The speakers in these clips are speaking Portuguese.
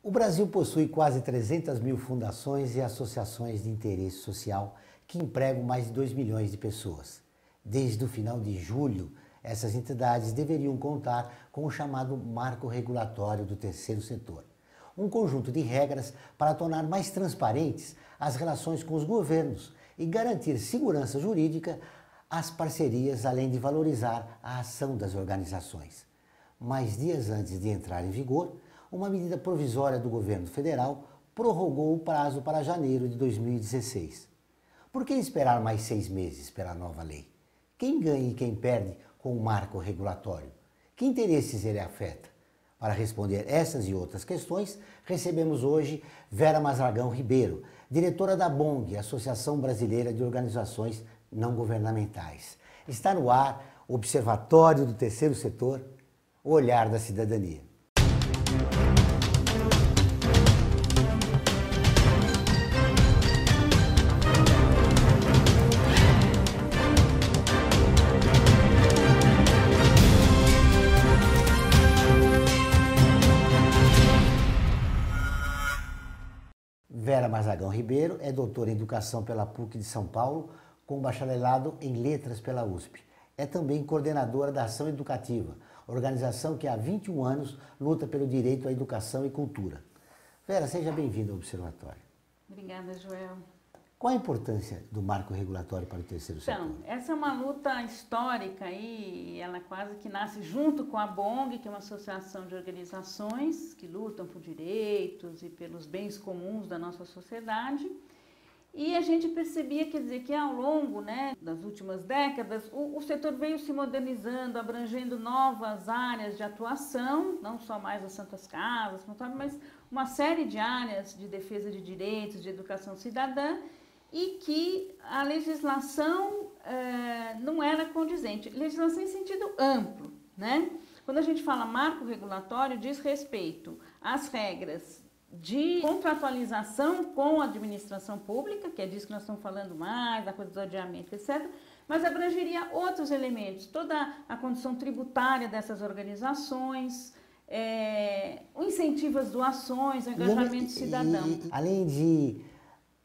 O Brasil possui quase 300 mil fundações e associações de interesse social que empregam mais de 2 milhões de pessoas. Desde o final de julho, essas entidades deveriam contar com o chamado Marco Regulatório do Terceiro Setor, um conjunto de regras para tornar mais transparentes as relações com os governos e garantir segurança jurídica às parcerias, além de valorizar a ação das organizações. Mas dias antes de entrar em vigor, uma medida provisória do governo federal prorrogou o prazo para janeiro de 2016. Por que esperar mais 6 meses pela nova lei? Quem ganha e quem perde com o marco regulatório? Que interesses ele afeta? Para responder essas e outras questões, recebemos hoje Vera Mazargão Ribeiro, diretora da ABONG, Associação Brasileira de Organizações Não Governamentais. Está no ar o Observatório do Terceiro Setor, o olhar da cidadania. Vera Mazargão Ribeiro é doutora em Educação pela PUC de São Paulo, com bacharelado em Letras pela USP. É também coordenadora da Ação Educativa, organização que há 21 anos luta pelo direito à educação e cultura. Vera, seja bem-vinda ao Observatório. Obrigada, Joel. Qual a importância do marco regulatório para o terceiro setor? Então, essa é uma luta histórica e ela quase que nasce junto com a ABONG, que é uma associação de organizações que lutam por direitos e pelos bens comuns da nossa sociedade. E a gente percebia, quer dizer, que ao longo, das últimas décadas, o setor veio se modernizando, abrangendo novas áreas de atuação, não só mais as Santas Casas, mas uma série de áreas de defesa de direitos, de educação cidadã, e que a legislação não era condizente. Legislação em sentido amplo, né? Quando a gente fala marco regulatório, diz respeito às regras de contratualização com a administração pública, que é disso que nós estamos falando mais, da coisa do adiamento, etc., mas abrangeria outros elementos, toda a condição tributária dessas organizações, o incentivo às doações, o engajamento cidadão. Além de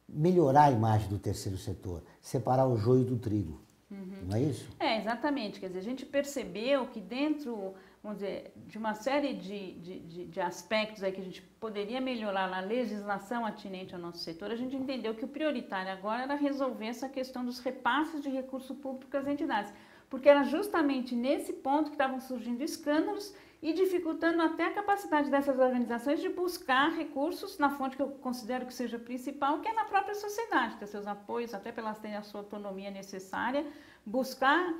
melhorar a imagem do terceiro setor, separar o joio do trigo, não é isso? Exatamente. Quer dizer, a gente percebeu que dentro, vamos dizer, de uma série de aspectos aí que a gente poderia melhorar na legislação atinente ao nosso setor, a gente entendeu que o prioritário agora era resolver essa questão dos repasses de recurso público às entidades, porque era justamente nesse ponto que estavam surgindo escândalos e dificultando até a capacidade dessas organizações de buscar recursos na fonte que eu considero que seja principal, que é na própria sociedade, ter seus apoios, até para elas terem a sua autonomia necessária, buscar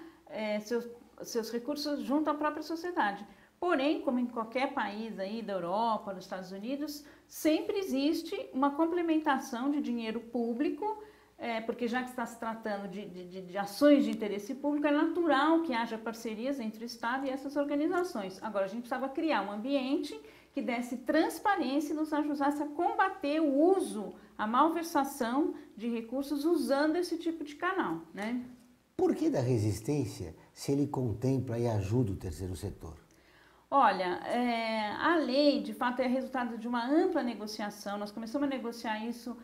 seus recursos junto à própria sociedade. Porém, como em qualquer país aí da Europa, dos Estados Unidos, sempre existe uma complementação de dinheiro público, porque já que está se tratando de ações de interesse público, é natural que haja parcerias entre o Estado e essas organizações. Agora, a gente precisava criar um ambiente que desse transparência e nos ajudasse a combater o uso, a malversação de recursos usando esse tipo de canal, né? Por que da resistência se ele contempla e ajuda o terceiro setor? Olha, a lei, de fato, é resultado de uma ampla negociação. Nós começamos a negociar isso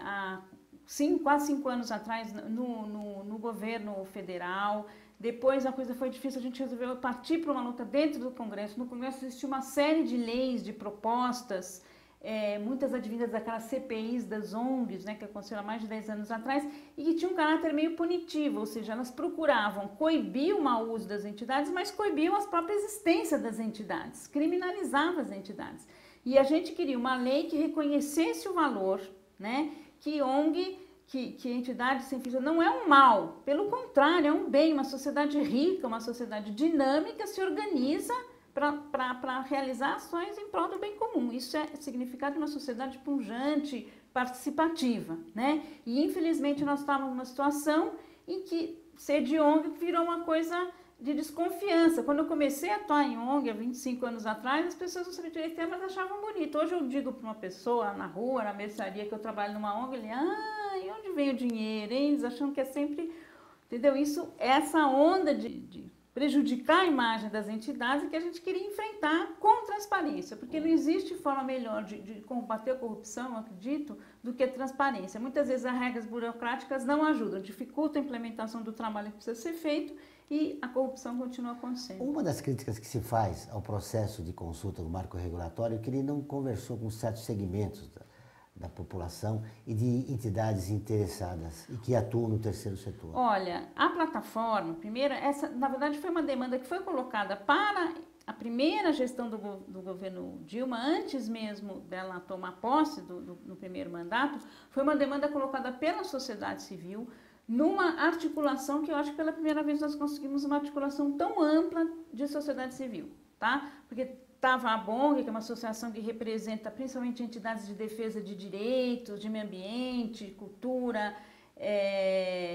há quase 5 anos atrás no governo federal. Depois a coisa foi difícil, a gente resolveu partir para uma luta dentro do Congresso. No Congresso existe uma série de leis, de propostas, muitas advindas daquelas CPIs das ONGs, que aconteceram há mais de 10 anos atrás, e que tinham um caráter meio punitivo, ou seja, elas procuravam coibir o mau uso das entidades, mas coibiam a própria existência das entidades, criminalizavam as entidades. E a gente queria uma lei que reconhecesse o valor, que ONG, que entidade sem fins não é um mal, pelo contrário, é um bem. Uma sociedade rica, uma sociedade dinâmica se organiza para realizar ações em prol do bem comum. Isso é significado de uma sociedade pujante, participativa, E infelizmente nós estávamos numa situação em que ser de ONG virou uma coisa de desconfiança. Quando eu comecei a atuar em ONG há 25 anos atrás, as pessoas não sabiam direito, mas achavam bonito. Hoje eu digo para uma pessoa na rua, na mercearia, que eu trabalho numa ONG, ele, e onde vem o dinheiro, hein? Eles acham que é sempre, entendeu? Essa onda de prejudicar a imagem das entidades e que a gente queria enfrentar com transparência, porque não existe forma melhor de combater a corrupção, eu acredito, do que a transparência. Muitas vezes as regras burocráticas não ajudam, dificultam a implementação do trabalho que precisa ser feito e a corrupção continua acontecendo. Uma das críticas que se faz ao processo de consulta do marco regulatório é que ele não conversou com certos segmentos da população e de entidades interessadas e que atuam no terceiro setor. Olha, a plataforma, primeiro, essa na verdade foi uma demanda que foi colocada para a primeira gestão do governo Dilma, antes mesmo dela tomar posse no primeiro mandato, foi uma demanda colocada pela sociedade civil, numa articulação que eu acho que pela primeira vez nós conseguimos uma articulação tão ampla de sociedade civil, tá? Porque estava a BONG, que é uma associação que representa principalmente entidades de defesa de direitos, de meio ambiente, cultura,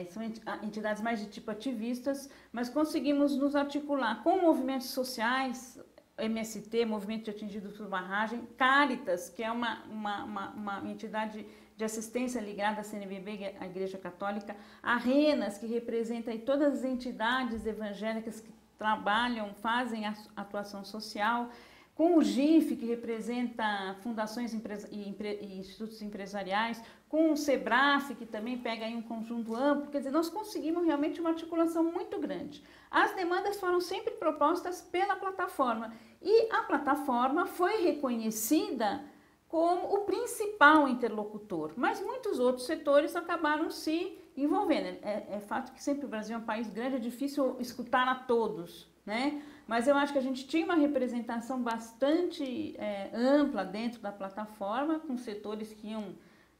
são entidades mais de tipo ativistas, mas conseguimos nos articular com movimentos sociais, MST, Movimento de Atingidos por Barragem, Caritas, que é uma entidade de assistência ligada à CNBB, à Igreja Católica, a RENAS, que representa aí todas as entidades evangélicas que trabalham, fazem a atuação social, com o GIF, que representa fundações e institutos empresariais, com o SEBRAF, que também pega aí um conjunto amplo, quer dizer, nós conseguimos realmente uma articulação muito grande. As demandas foram sempre propostas pela plataforma e a plataforma foi reconhecida como o principal interlocutor, mas muitos outros setores acabaram se envolvendo. É fato que sempre o Brasil é um país grande, é difícil escutar a todos, né? Mas eu acho que a gente tinha uma representação bastante ampla dentro da plataforma, com setores que iam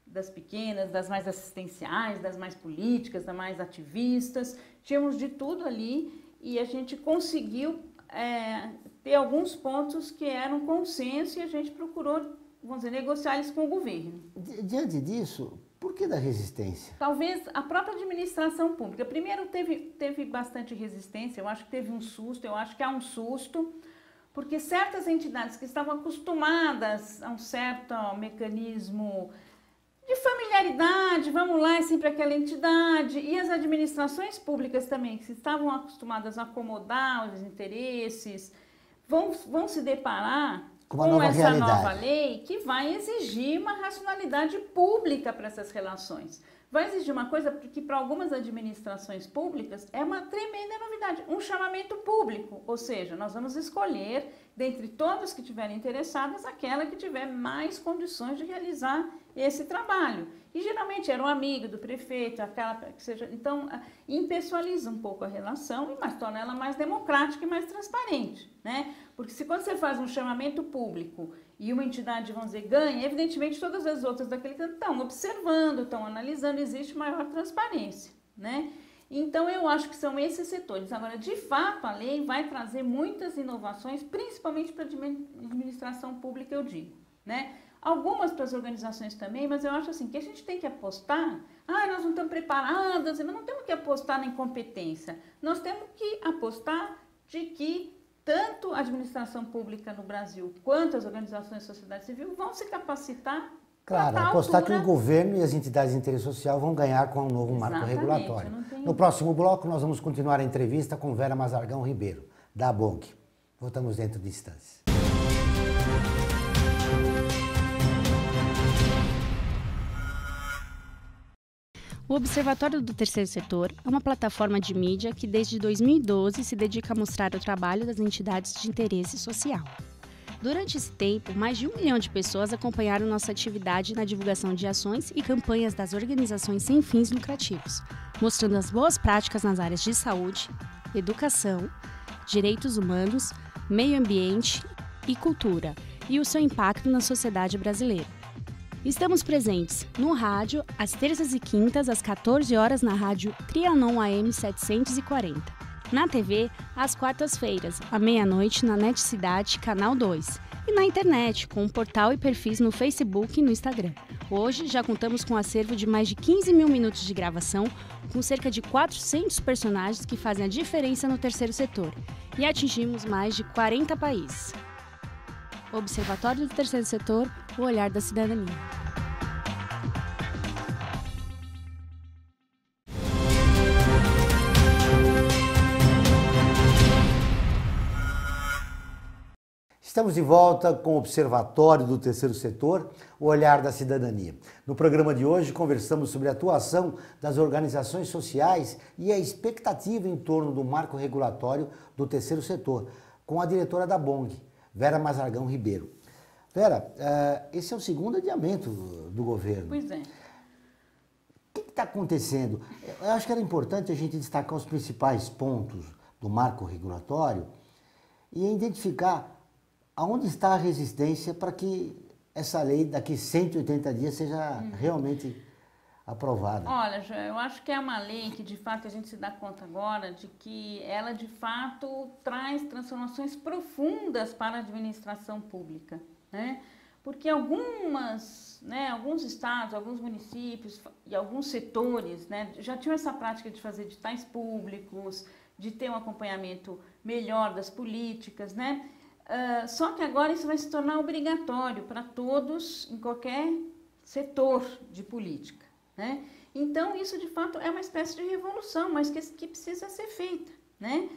das pequenas, das mais assistenciais, das mais políticas, das mais ativistas, tínhamos de tudo ali e a gente conseguiu ter alguns pontos que eram consenso e a gente procurou, vamos dizer, negociar isso com o governo. Diante disso, por que da resistência? Talvez a própria administração pública. Primeiro teve bastante resistência, eu acho que teve um susto, eu acho que há um susto, porque certas entidades que estavam acostumadas a um certo mecanismo de familiaridade, vamos lá, é sempre aquela entidade, e as administrações públicas também, que estavam acostumadas a acomodar os interesses, vão se deparar com essa nova lei que vai exigir uma racionalidade pública para essas relações. Vai exigir uma coisa que para algumas administrações públicas é uma tremenda novidade, um chamamento público, ou seja, nós vamos escolher, dentre todas que estiverem interessadas, aquela que tiver mais condições de realizar esse trabalho. E geralmente era um amigo do prefeito, aquela que seja. Então, impessoaliza um pouco a relação, mas torna ela mais democrática e mais transparente, né? Porque se quando você faz um chamamento público e uma entidade, vamos dizer, ganha, evidentemente todas as outras daquele canto estão observando, estão analisando, existe maior transparência, né? Então, eu acho que são esses setores. Agora, de fato, a lei vai trazer muitas inovações, principalmente para a administração pública, eu digo, né? Algumas para as organizações também, mas eu acho assim, que a gente tem que apostar, nós não estamos preparadas, mas não temos que apostar na incompetência, nós temos que apostar de que tanto a administração pública no Brasil quanto as organizações da sociedade civil vão se capacitar. Claro, apostar que o governo e as entidades de interesse social vão ganhar com o novo marco regulatório. No próximo bloco, nós vamos continuar a entrevista com Vera Mazargão Ribeiro, da BONG. Voltamos dentro de instantes. O Observatório do Terceiro Setor é uma plataforma de mídia que desde 2012 se dedica a mostrar o trabalho das entidades de interesse social. Durante esse tempo, mais de 1 milhão de pessoas acompanharam nossa atividade na divulgação de ações e campanhas das organizações sem fins lucrativos, mostrando as boas práticas nas áreas de saúde, educação, direitos humanos, meio ambiente e cultura, e o seu impacto na sociedade brasileira. Estamos presentes no rádio, às terças e quintas, às 14 horas, na rádio Trianon AM 740. Na TV, às quartas-feiras, à meia-noite, na NET Cidade, Canal 2. E na internet, com um portal e perfis no Facebook e no Instagram. Hoje, já contamos com um acervo de mais de 15 mil minutos de gravação, com cerca de 400 personagens que fazem a diferença no terceiro setor. E atingimos mais de 40 países. Observatório do Terceiro Setor, o olhar da cidadania. Estamos de volta com o Observatório do Terceiro Setor, o olhar da cidadania. No programa de hoje conversamos sobre a atuação das organizações sociais e a expectativa em torno do marco regulatório do terceiro setor, com a diretora da BONG, Vera Mazargão Ribeiro. Vera, esse é o segundo adiamento do governo. Pois é. O que está acontecendo? Eu acho que era importante a gente destacar os principais pontos do marco regulatório e identificar aonde está a resistência para que essa lei daqui 180 dias seja realmente aprovada. Olha, João, eu acho que é uma lei que de fato a gente se dá conta agora de que ela de fato traz transformações profundas para a administração pública, né? Porque alguns estados, alguns municípios e alguns setores, né, já tinham essa prática de fazer editais públicos, de ter um acompanhamento melhor das políticas, né? Só que agora isso vai se tornar obrigatório para todos, em qualquer setor de política, né? Então, isso de fato é uma espécie de revolução, mas que precisa ser feita, né?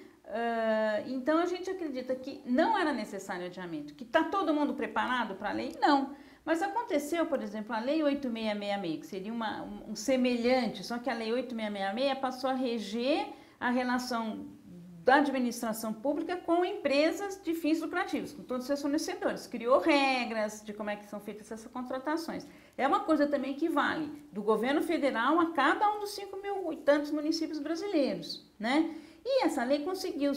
Então, a gente acredita que não era necessário adiamento, que está todo mundo preparado para a lei? Não. Mas aconteceu, por exemplo, a Lei 8666, que seria um semelhante, só que a Lei 8666 passou a reger a relação da administração pública com empresas de fins lucrativos, com todos os seus fornecedores. Criou regras de como é que são feitas essas contratações. É uma coisa também que vale do governo federal a cada um dos 5 mil e tantos municípios brasileiros, né? E essa lei conseguiu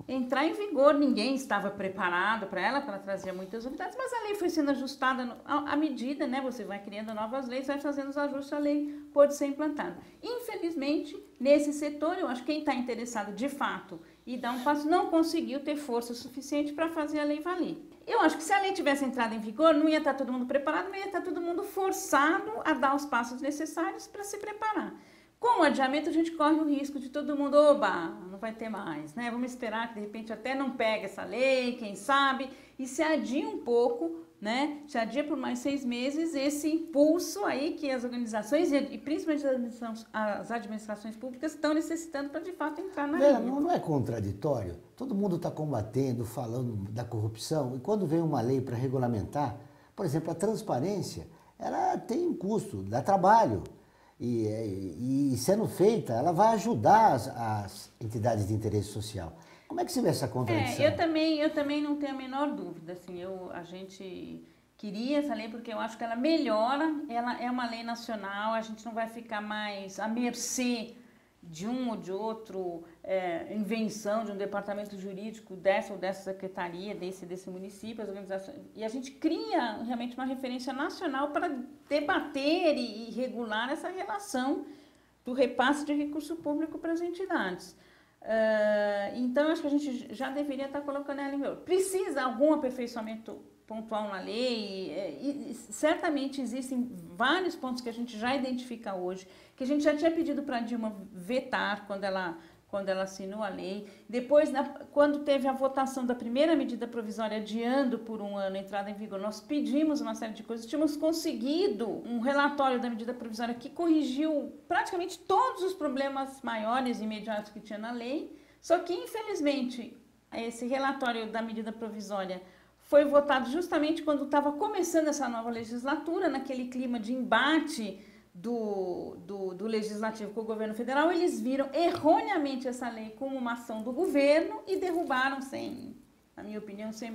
entrar em vigor, ninguém estava preparado para ela trazia muitas novidades, mas a lei foi sendo ajustada à medida, né? Você vai criando novas leis, vai fazendo os ajustes, a lei pode ser implantada. Infelizmente, nesse setor, eu acho que quem está interessado de fato e dar um passo não conseguiu ter força suficiente para fazer a lei valer. Eu acho que se a lei tivesse entrado em vigor, não ia estar todo mundo preparado, não ia estar todo mundo forçado a dar os passos necessários para se preparar. Com o adiamento, a gente corre o risco de todo mundo, oba, não vai ter mais, né? Vamos esperar que, de repente, até não pegue essa lei, quem sabe, e se adia um pouco, né? Se adia por mais 6 meses esse impulso aí que as organizações e principalmente as administrações públicas estão necessitando para, de fato, entrar na linha. Não é contraditório? Todo mundo está combatendo, falando da corrupção, e quando vem uma lei para regulamentar, por exemplo, a transparência, ela tem um custo, dá trabalho. E sendo feita, ela vai ajudar as entidades de interesse social. Como é que você vê essa contradição? Eu também não tenho a menor dúvida. Assim, a gente queria essa lei porque eu acho que ela melhora, ela é uma lei nacional, a gente não vai ficar mais à mercê de um ou de outro invenção de um departamento jurídico dessa ou dessa secretaria, desse município, as organizações. E a gente cria realmente uma referência nacional para debater e regular essa relação do repasse de recurso público para as entidades. Então, acho que a gente já deveria estar colocando ela em vigor. Precisa algum aperfeiçoamento pontual na lei? E certamente existem vários pontos que a gente já identifica hoje, que a gente já tinha pedido para a Dilma vetar quando ela assinou a lei. Depois, quando teve a votação da primeira medida provisória adiando por um ano a entrada em vigor, nós pedimos uma série de coisas, tínhamos conseguido um relatório da medida provisória que corrigiu praticamente todos os problemas maiores e imediatos que tinha na lei, só que, infelizmente, esse relatório da medida provisória foi votado justamente quando estava começando essa nova legislatura, naquele clima de embate do Legislativo com o governo federal. Eles viram erroneamente essa lei como uma ação do governo e derrubaram na minha opinião, sem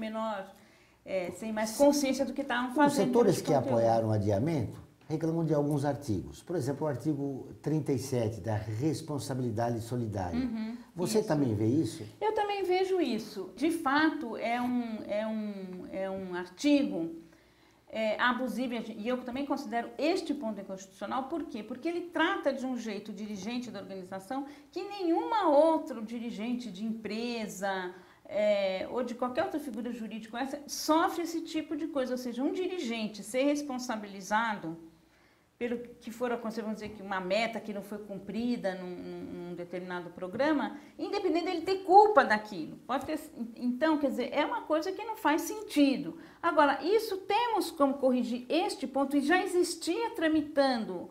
mais consciência do que estavam fazendo. Os setores que apoiaram o adiamento reclamam de alguns artigos. Por exemplo, o artigo 37 da responsabilidade solidária. Você também vê isso? Eu também vejo isso. De fato, é um artigo abusivo, e eu também considero este ponto inconstitucional. Por quê? Porque ele trata de um jeito o dirigente da organização que nenhuma outro dirigente de empresa ou de qualquer outra figura jurídica sofre esse tipo de coisa. Ou seja, um dirigente ser responsabilizado pelo que for acontecer, vamos dizer que uma meta que não foi cumprida num determinado programa, independente dele ter culpa daquilo. Pode ter, então, quer dizer, é uma coisa que não faz sentido. Agora, isso temos como corrigir este ponto, e já existia tramitando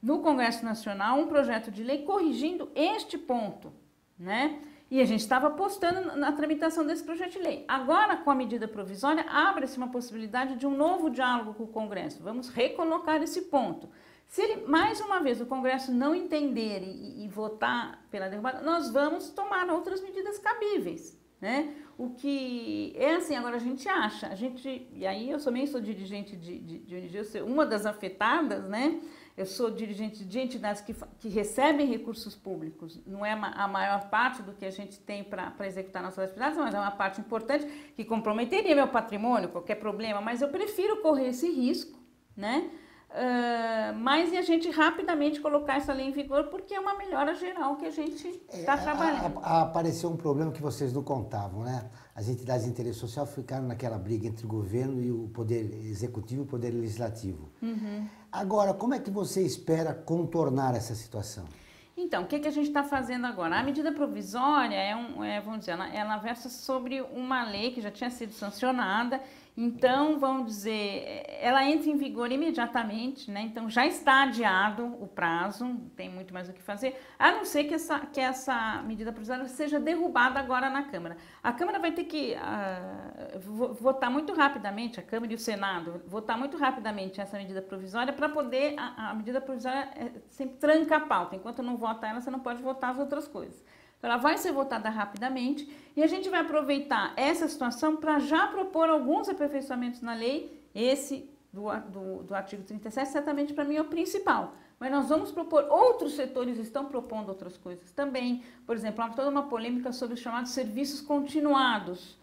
no Congresso Nacional um projeto de lei corrigindo este ponto, né? E a gente estava apostando na tramitação desse projeto de lei. Agora, com a medida provisória, abre-se uma possibilidade de um novo diálogo com o Congresso. Vamos recolocar esse ponto. Se ele, mais uma vez, o Congresso não entender e votar pela derrubada, nós vamos tomar outras medidas cabíveis, né? O que é assim, agora a gente acha, e aí eu também sou dirigente de ONG, eu sou uma das afetadas, né? Eu sou dirigente de entidades que recebem recursos públicos, não é a maior parte do que a gente tem para executar nossas atividades, mas é uma parte importante que comprometeria meu patrimônio, qualquer problema, mas eu prefiro correr esse risco, né? Mas e a gente rapidamente colocar essa lei em vigor, porque é uma melhora geral que a gente está trabalhando. Apareceu um problema que vocês não contavam, né? As entidades de interesse social ficaram naquela briga entre o governo e o poder executivo e o poder legislativo. Uhum. Agora, como é que você espera contornar essa situação? Então, o que a gente está fazendo agora? A medida provisória vamos dizer, ela versa sobre uma lei que já tinha sido sancionada. Então, vamos dizer, ela entra em vigor imediatamente, né? Então, já está adiado o prazo, não tem muito mais o que fazer, a não ser que essa medida provisória seja derrubada agora na Câmara. A Câmara vai ter que votar muito rapidamente, a Câmara e o Senado, votar muito rapidamente essa medida provisória para poder, a medida provisória sempre tranca a pauta. Enquanto não vota ela, você não pode votar as outras coisas. Então, ela vai ser votada rapidamente e a gente vai aproveitar essa situação para já propor alguns aperfeiçoamentos na lei. Esse do artigo 37, certamente para mim é o principal. Mas nós vamos propor, outros setores estão propondo outras coisas também. Por exemplo, há toda uma polêmica sobre os chamados serviços continuados.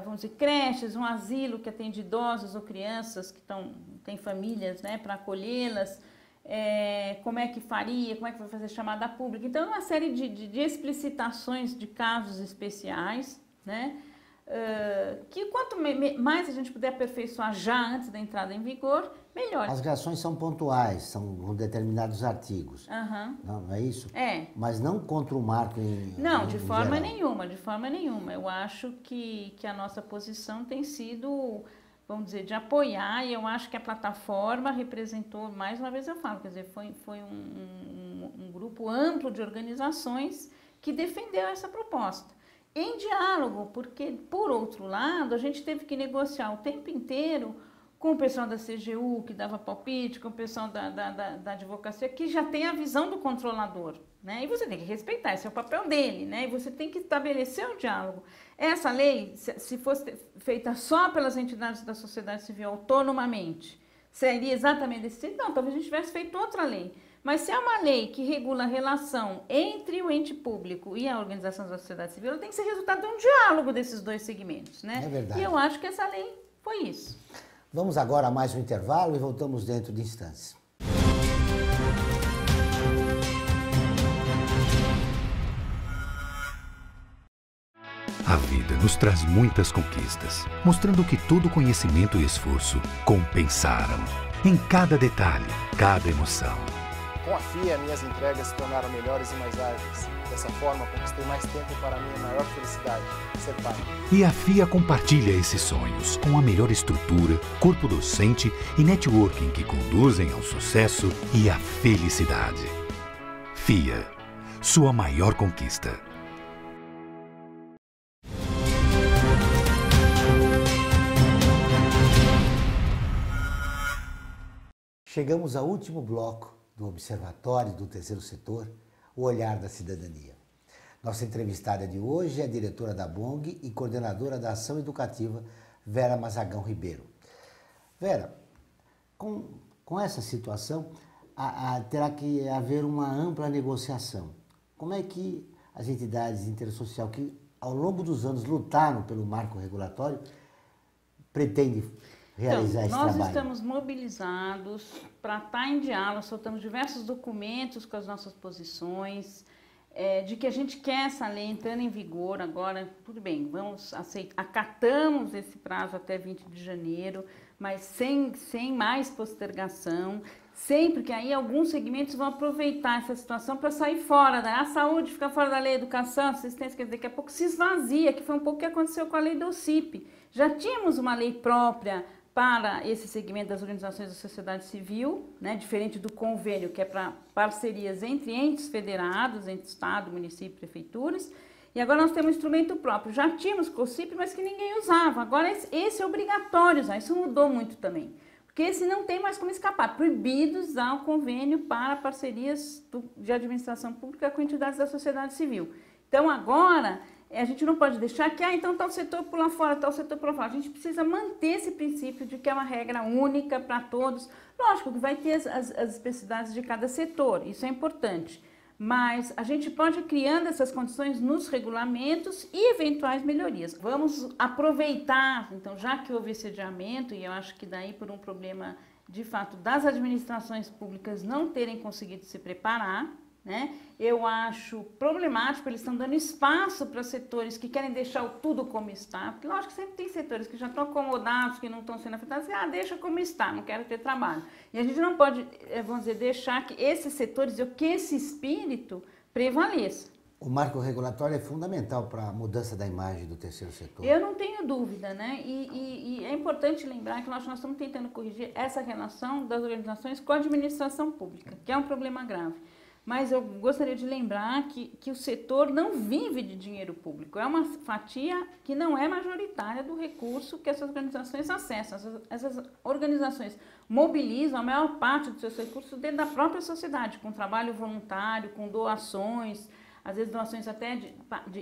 Vamos dizer, creches, um asilo que atende idosos ou crianças que têm famílias, né, para acolhê-las. Como é que faria, como é que vai fazer chamada pública. Então, é uma série de explicitações de casos especiais, né? Que quanto mais a gente puder aperfeiçoar já antes da entrada em vigor, melhor. As reações são pontuais, são com determinados artigos. Uhum. Não é isso? É. Mas não contra o marco Não, de forma nenhuma, de forma nenhuma. Eu acho que a nossa posição tem sido, vamos dizer, de apoiar, e eu acho que a plataforma representou, mais uma vez eu falo, quer dizer, foi um grupo amplo de organizações que defendeu essa proposta. Em diálogo, porque, por outro lado, a gente teve que negociar o tempo inteiro com o pessoal da CGU, que dava palpite, com o pessoal da advocacia, que já tem a visão do controlador, né? E você tem que respeitar, esse é o papel dele, né? E você tem que estabelecer o diálogo. Essa lei, se fosse feita só pelas entidades da sociedade civil autonomamente, seria exatamente desse jeito? Não, talvez a gente tivesse feito outra lei. Mas se é uma lei que regula a relação entre o ente público e a organização da sociedade civil, ela tem que ser resultado de um diálogo desses dois segmentos, né? É verdade. E eu acho que essa lei foi isso. Vamos agora a mais um intervalo e voltamos dentro de instantes. A vida nos traz muitas conquistas, mostrando que todo conhecimento e esforço compensaram. Em cada detalhe, cada emoção. Com a FIA, minhas entregas se tornaram melhores e mais ágeis. Dessa forma, conquistei mais tempo para a minha maior felicidade, ser pai. E a FIA compartilha esses sonhos com a melhor estrutura, corpo docente e networking que conduzem ao sucesso e à felicidade. FIA, sua maior conquista. Chegamos ao último bloco do Observatório do Terceiro Setor, o Olhar da Cidadania. Nossa entrevistada de hoje é a diretora da BONG e coordenadora da Ação Educativa, Vera Mazagão Ribeiro. Vera, com essa situação, terá que haver uma ampla negociação. Como é que as entidades de interesse social que, ao longo dos anos, lutaram pelo marco regulatório, pretendem realizar esse trabalho? Nós estamos mobilizados para estar em diálogo, soltamos diversos documentos com as nossas posições, de que a gente quer essa lei entrando em vigor agora. Tudo bem, vamos aceitar, acatamos esse prazo até 20 de janeiro, mas sem mais postergação, sempre que aí alguns segmentos vão aproveitar essa situação para sair fora a saúde fica fora da lei, a educação, a assistência, quer dizer, daqui a pouco se esvazia, que foi um pouco o que aconteceu com a lei do OCIP. Já tínhamos uma lei própria para esse segmento das organizações da sociedade civil, né, diferente do convênio, que é para parcerias entre entes federados, entre Estado, município e prefeituras, E agora nós temos um instrumento próprio. Já tínhamos COCIP, mas que ninguém usava. Agora esse é obrigatório usar. Isso mudou muito também. Porque esse não tem mais como escapar. Proibido usar o convênio para parcerias de administração pública com entidades da sociedade civil. Então agora a gente não pode deixar que, então tal setor pula fora, tal setor pula fora. A gente precisa manter esse princípio de que é uma regra única para todos. Lógico que vai ter as especificidades de cada setor, isso é importante. Mas a gente pode ir criando essas condições nos regulamentos e eventuais melhorias. Vamos aproveitar, então, já que houve esse adiamento, e eu acho que daí por um problema, de fato, das administrações públicas não terem conseguido se preparar, né? Eu acho problemático, eles estão dando espaço para setores que querem deixar tudo como está, porque lógico que sempre tem setores que já estão acomodados, que não estão sendo afetados, e deixa como está, não quero ter trabalho. E a gente não pode, vamos dizer, deixar que esses setores, que esse espírito prevaleça. O marco regulatório é fundamental para a mudança da imagem do terceiro setor. Eu não tenho dúvida, né? E é importante lembrar que nós estamos tentando corrigir essa relação das organizações com a administração pública, que é um problema grave. Mas eu gostaria de lembrar que o setor não vive de dinheiro público. É uma fatia que não é majoritária do recurso que essas organizações acessam. Essas organizações mobilizam a maior parte dos seus recursos dentro da própria sociedade, com trabalho voluntário, com doações, às vezes doações até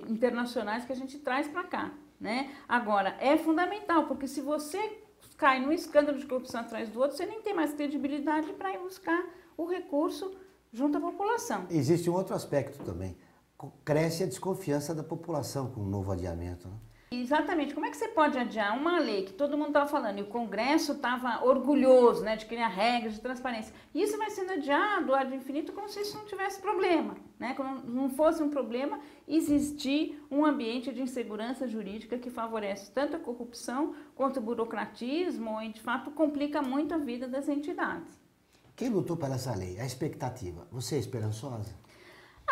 internacionais que a gente traz para cá, né? Agora, é fundamental, porque se você cai num escândalo de corrupção atrás do outro, você nem tem mais credibilidade para ir buscar o recurso junto à população. Existe um outro aspecto também. Cresce a desconfiança da população com o novo adiamento, né? Exatamente. Como é que você pode adiar uma lei que todo mundo estava falando e o Congresso estava orgulhoso, né, de criar regras de transparência? E isso vai sendo adiado ad infinito como se isso não tivesse problema, né? Como não fosse um problema existir um ambiente de insegurança jurídica que favorece tanto a corrupção quanto o burocratismo e, de fato, complica muito a vida das entidades. Quem lutou por essa lei? A expectativa. Você é esperançosa?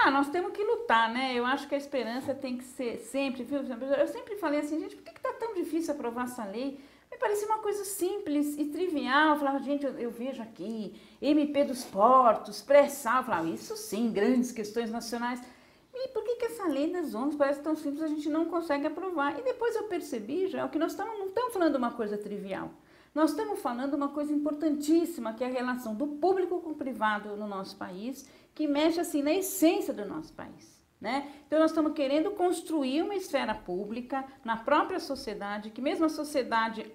Nós temos que lutar, né? Eu acho que a esperança tem que ser sempre, viu? Eu sempre falei assim, gente, por que está tão difícil aprovar essa lei? Me parecia uma coisa simples e trivial. Eu falava, gente, eu vejo aqui, MP dos portos, pré-sal. Eu falava, isso sim, grandes questões nacionais. E por que essa lei das ONGs parece tão simples, a gente não consegue aprovar? E depois eu percebi, já, que nós não estamos falando de uma coisa trivial. Nós estamos falando uma coisa importantíssima, que é a relação do público com o privado no nosso país, que mexe assim na essência do nosso país, né? Então nós estamos querendo construir uma esfera pública na própria sociedade, que mesmo a sociedade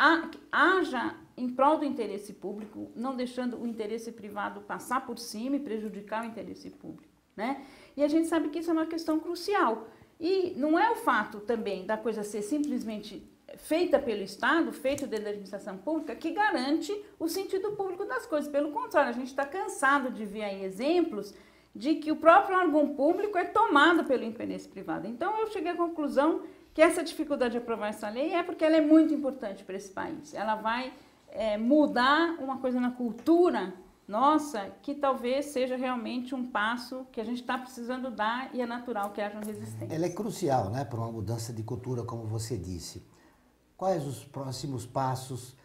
haja em prol do interesse público, não deixando o interesse privado passar por cima e prejudicar o interesse público, né? E a gente sabe que isso é uma questão crucial. E não é o fato também da coisa ser simplesmente feita pelo Estado, feito dentro da administração pública, que garante o sentido público das coisas. Pelo contrário, a gente está cansado de ver aí exemplos de que o próprio órgão público é tomado pelo interesse privado. Então, eu cheguei à conclusão que essa dificuldade de aprovar essa lei é porque ela é muito importante para esse país. Ela vai mudar uma coisa na cultura nossa que talvez seja realmente um passo que a gente está precisando dar e é natural que haja resistência. Ela é crucial, né, para uma mudança de cultura, como você disse. Quais os próximos passos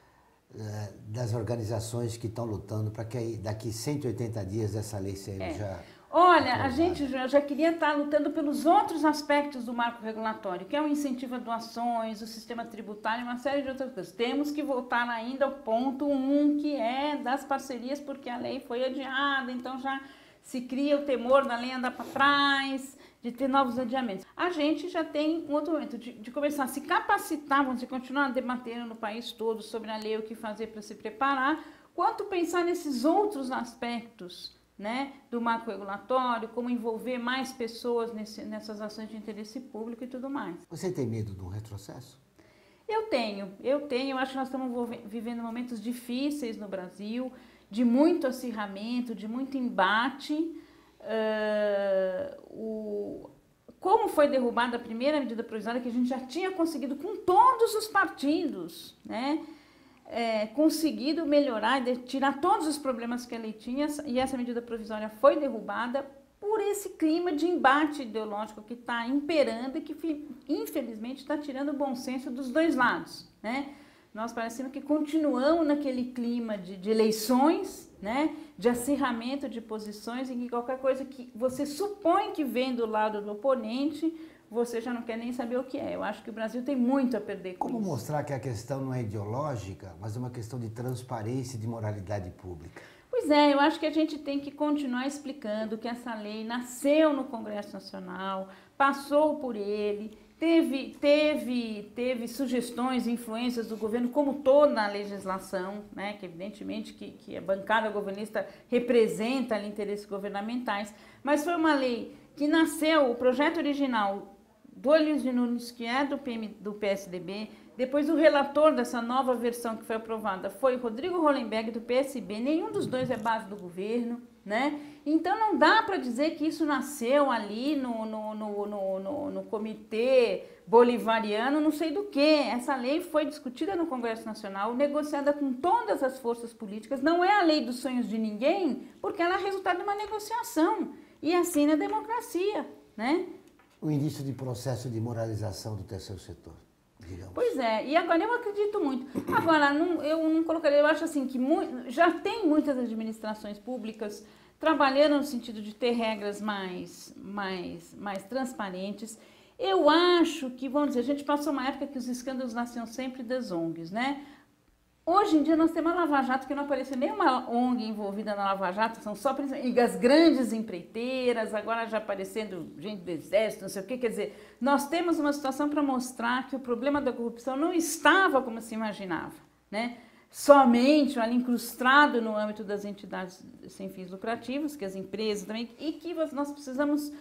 das organizações que estão lutando para que daqui 180 dias essa lei seja... Olha, a gente já queria estar lutando pelos outros aspectos do marco regulatório, que é o incentivo a doações, o sistema tributário e uma série de outras coisas. Temos que voltar ainda ao ponto 1, que é das parcerias, porque a lei foi adiada, então já se cria o temor da lei andar para trás, de ter novos adiamentos. A gente já tem um outro momento de começar a se capacitar, vamos dizer, continuar debatendo no país todo sobre a lei, o que fazer para se preparar, quanto pensar nesses outros aspectos, né, do marco regulatório, como envolver mais pessoas nessas ações de interesse público e tudo mais. Você tem medo de um retrocesso? Eu acho que nós estamos vivendo momentos difíceis no Brasil, de muito acirramento, de muito embate. Como foi derrubada a primeira medida provisória que a gente já tinha conseguido com todos os partidos, né? Conseguido melhorar e tirar todos os problemas que a lei tinha, e essa medida provisória foi derrubada por esse clima de embate ideológico que está imperando e que, infelizmente, está tirando o bom senso dos dois lados, né? Nós parecemos que continuamos naquele clima de eleições, né? De acirramento de posições, em que qualquer coisa que você supõe que vem do lado do oponente, você já não quer nem saber o que é. Eu acho que o Brasil tem muito a perder com Como isso. mostrar que a questão não é ideológica, mas é uma questão de transparência e de moralidade pública? Pois é, eu acho que a gente tem que continuar explicando que essa lei nasceu no Congresso Nacional, passou por ele, teve sugestões e influências do governo, como toda a legislação, né, que evidentemente que a bancada governista representa ali interesses governamentais, mas foi uma lei que nasceu, o projeto original do Elísio Nunes, que é do PSDB, depois o relator dessa nova versão que foi aprovada foi Rodrigo Hollenberg, do PSB, nenhum dos dois é base do governo, né? Então não dá para dizer que isso nasceu ali no comitê bolivariano, não sei do que. Essa lei foi discutida no Congresso Nacional, negociada com todas as forças políticas, não é a lei dos sonhos de ninguém, porque ela é resultado de uma negociação, e assim na democracia, né? O início de processo de moralização do terceiro setor, digamos. Pois é, e agora eu acredito muito. Agora, eu não colocaria, eu acho assim que já tem muitas administrações públicas trabalhando no sentido de ter regras mais transparentes. Eu acho que, vamos dizer, a gente passou uma época que os escândalos nasciam sempre das ONGs, né? Hoje em dia nós temos a Lava Jato, que não apareceu nenhuma ONG envolvida na Lava Jato, são só as grandes empreiteiras, agora já aparecendo gente do Exército, não sei o quê. Quer dizer, nós temos uma situação para mostrar que o problema da corrupção não estava como se imaginava, né? Somente ali incrustado no âmbito das entidades sem fins lucrativos, que as empresas também, e que nós precisamos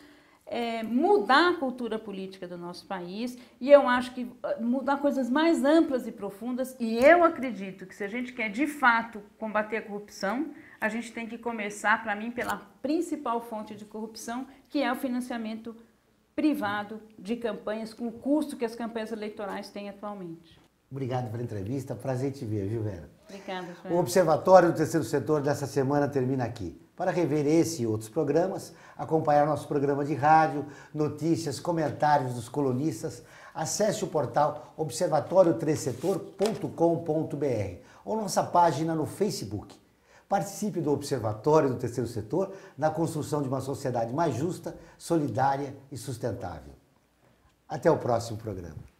mudar a cultura política do nosso país, e eu acho que mudar coisas mais amplas e profundas, e eu acredito que se a gente quer de fato combater a corrupção, a gente tem que começar, para mim, pela principal fonte de corrupção, que é o financiamento privado de campanhas, com o custo que as campanhas eleitorais têm atualmente. Obrigado pela entrevista, prazer te ver, viu, Vera? Obrigada, O Joel. Observatório do Terceiro Setor dessa semana termina aqui. Para rever esse e outros programas, acompanhar nosso programa de rádio, notícias, comentários dos colunistas, acesse o portal observatório3setor.com.br ou nossa página no Facebook. Participe do Observatório do Terceiro Setor na construção de uma sociedade mais justa, solidária e sustentável. Até o próximo programa.